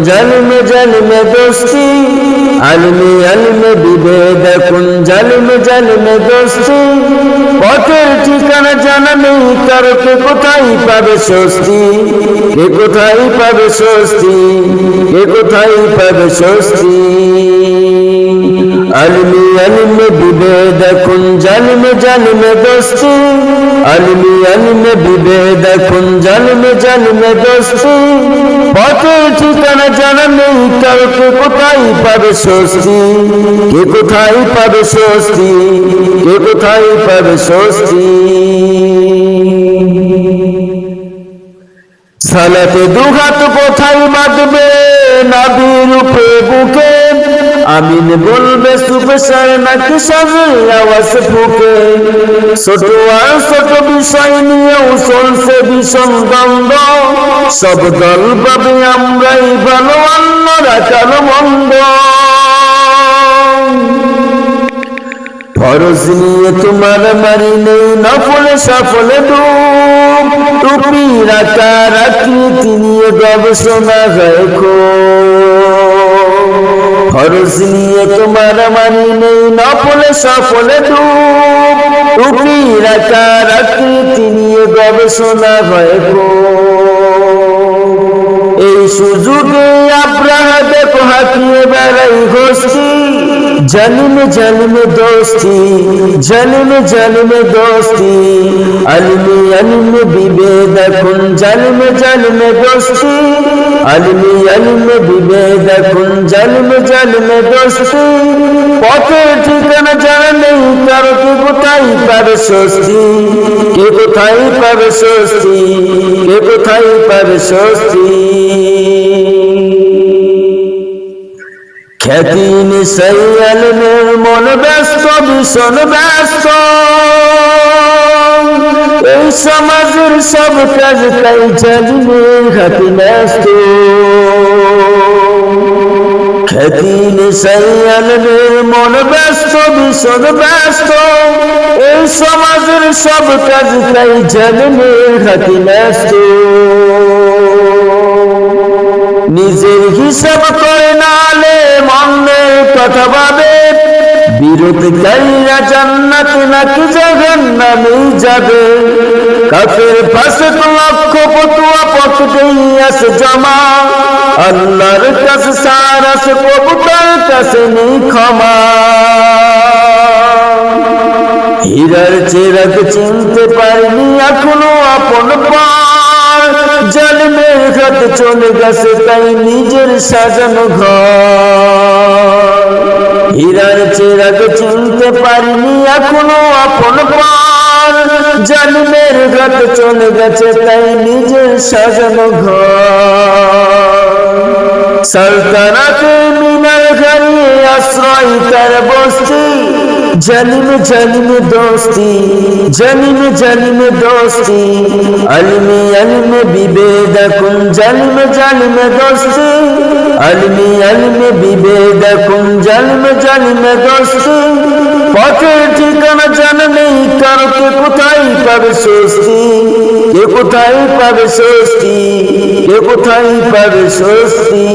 জালিমে জালিমে দোস্তি, আলমে আলমে বিভেদ এখন জালিমে জালিমে দোস্তি। পথের ঠিকানা জানা নেই কারো, কে কোথায় পাবে স্বস্তি, কে কোথায় পাবে স্বস্তি, কে কোথায় পাবে স্বস্তি। আলমে আলমে বিভেদ এখন জালিমে জালিমে দোস্তি, আলমে আলমে বিভেদ এখন জালিমে জালিমে দোস্তি। পথের ঠিকানা জানা নেই কারো, কে কোথায় পাবে স্বস্তি, কে কোথায় পাবে স্বস্তি, কে কোথায় পাবে স্বস্তি। সালাতে দুহাত কোথায় বাঁধবে নাভির উপরে বুকে, আমিন বলবে সুপেশার নাকি সাজের আওয়াজ ফুকে। ছোট আর ছোট বিষয় নিয়েও চলছে ভীষণ দ্বন্দ্ব, সব দল ভাবে আমরাই ভালো অন্যরা কালো মন্দ। ফরজ নিয়ে তোমার মারি নেই, নফলে সফলে ডুব, টুপি রাখা রাখি নিয়ে গবেষণা রেখো। ফরজ নিয়ে তোমার মারি নেই, নফলে সফলে ডুব, টুপি রাখা রাখি নিয়ে গবেষণা রেখো। এই সুযোগে আব্রাহা দেখো হাতিয়ে বেড়াই গোষ্ঠী, জালিমে জালিমে দোস্তি, জালিমে জালিমে দোস্তি। আলমে আলমে বিভেদ এখন জালিমে জালিমে দোস্তি, আলমে আলমে বিভেদ এখন জালিমে জালিমে দোস্তি। পথের ঠিকানা জানা নেই কারো, কে কোথায় পাবে স্বস্তি, কে কোথায় পাবে স্বস্তি, কে কোথায় পাবে স্বস্তি। খ্যাতি নিশাই আলমের মন ব্যস্ত ভীষণ ব্যস্ত, এই সমাজের সব কাজ তাই জালিমের হাতে ন্যস্ত। খ্যাতি নিশাই আলমের মন ব্যস্ত ভীষণ ব্যস্ত, এই সমাজের সব কাজ তাই জালিমের হাতে ন্যস্ত। নিজের হিসাব করে নালে মনের কথা ভাবে, বিরোধীকারীরা জান্নাত নাকি জাহান্নামে যাবে। কাফের ফাসিক লক্ষ ফতোয়া পথেই আছে জমা, আল্লাহর কাছে সার আছে প্রভুতার কাছে নেই ক্ষমা। হীরার চেরাগ চিনতে পারিনি এখনো আপন পার, জালিমের হাতে চলে গেছে তাই নিজের সাজানো ঘর। হীরার চেরাগ চিনতে পারিনি এখনো আপন পার, জালিমের হাতে চলে গেছে তাই নিজের সাজানো ঘর। সালতানাতে মিনার হারিয়ে আশ্রয় তার বস্তি, জালিমে জালিমে দোস্তি, জালিমে জালিমে দোস্তি। আলমে আলমে বিভেদ এখন জালিমে জালিমে দোস্তি, আলমে আলমে বিভেদ এখন জালিমে জালিমে দোস্তি। পথের ঠিকানা জানা নেই কারো, কে কোথায় পাবে স্বস্তি, কে কোথায় পাবে স্বস্তি, কে কোথায় পাবে স্বস্তি।